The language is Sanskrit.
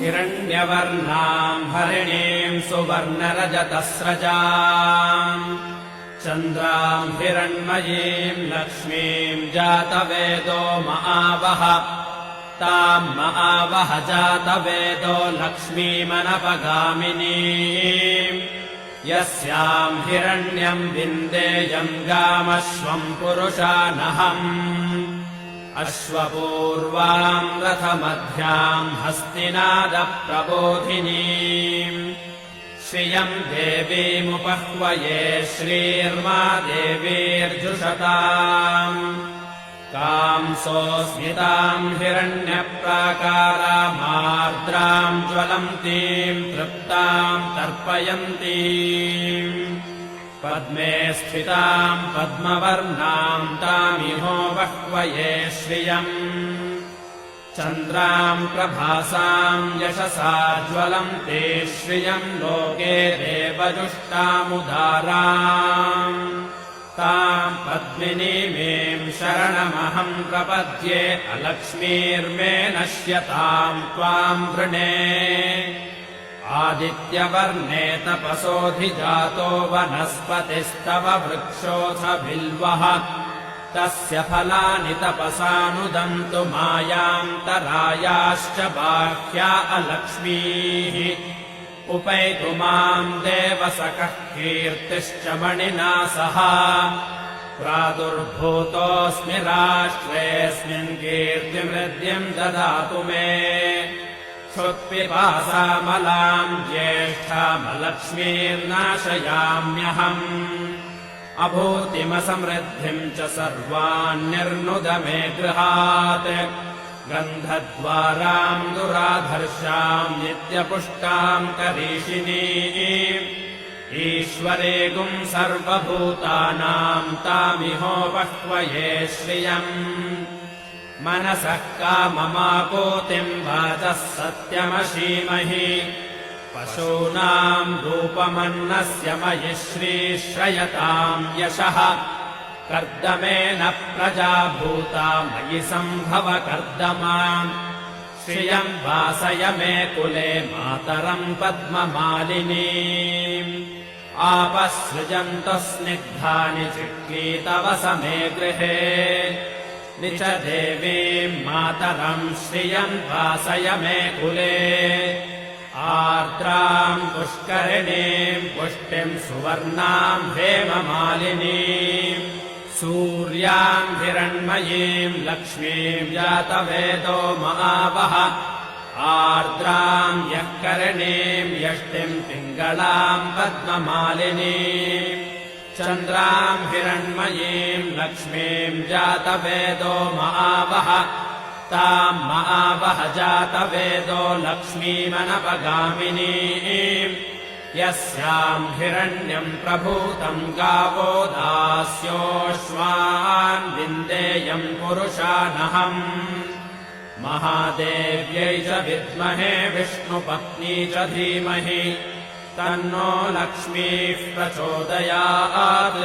हिरण्यवर्णाम् हरिणीम् सुवर्णरजतस्रजाम् चन्द्राम् हिरण्मयीम् लक्ष्मीम् जातवेदो महावह ताम् महावह जातवेदो लक्ष्मीमनपगामिनीम् यस्याम् हिरण्यम् विन्देयम् गामश्वम् पुरुषानहम् अश्वपूर्वाम् रथमध्याम् हस्तिनादप्रबोधिनीम् श्रियम् देवीमुपह्वये श्रीर्मा देवीर्जुषताम् कांसोऽस्मिताम् हिरण्यप्राकारामार्द्राम् ज्वलन्तीम् तृप्ताम् तर्पयन्तीम् पद्मे स्थिताम् पद्मवर्णाम् तामिहो वह्वये श्रियम् चन्द्राम् प्रभासाम् यशसा ज्वलन्ते श्रियम् लोके देवजुष्टामुदाराम् ताम् पद्मिनीमेम् शरणमहम् प्रपद्ये अलक्ष्मीर्मे नश्यताम् त्वाम् वृणे आदित्यवर्णे तपसोऽधिजातो वनस्पतिस्तव वृक्षोऽथ बिल्वः तस्य फलानि तपसानुदन्तु मायान्तरायाश्च बाह्या अलक्ष्मीः उपैतु माम् देवसखः कीर्तिश्च मणिना सह प्रादुर्भूतोऽस्मि राष्ट्रेऽस्मिन् कीर्तिमृद्धिम् ददातु मे क्षुत्पिपासामलाम् ज्येष्ठामलक्ष्मीर्नाशयाम्यहम् अभूतिमसमृद्धिम् च सर्वान्निर्नुद मे गृहात् गन्धद्वाराम् दुराधर्षाम् नित्यपुष्टाम् करीषिणीम् ईश्वरेगुम् सर्वभूतानाम् तामिहो वह्वये श्रियम् मनसः काममापूतिम् वाचः सत्यमशीमहि पशूनाम् रूपमन्नस्य मयि श्रीश्रयताम् यशः कर्दमेन प्रजा भूता मयि सम्भव कर्दमाम् श्रियम् वासय मे कुले मातरम् पद्ममालिनीम् आपसृजन्तु स्निग्धानि चिक्लीतवस मे गृहे निच देवीम् मातरम् श्रियम् वासय मे कुले आर्द्राम् पुष्करिणीम् पुष्टिम् सुवर्णाम् हेममालिनीम् सूर्याम् हिरण्मयीम् लक्ष्मीम् जातवेदो महावह आर्द्राम् यःकरिणीम् यष्टिम् पिङ्गलाम् पद्ममालिनीम् चन्द्राम् हिरण्मयीम् लक्ष्मीम् जातवेदो महावह ताम् महावह जातवेदो लक्ष्मीमनपगामिनीम् यस्याम् हिरण्यम् प्रभूतम् गावो दास्योऽश्वान् विन्देयम् पुरुषानहम् महादेव्यै च विद्महे विष्णुपत्नी च धीमहि तन्नो लक्ष्मीः प्रचोदयात्।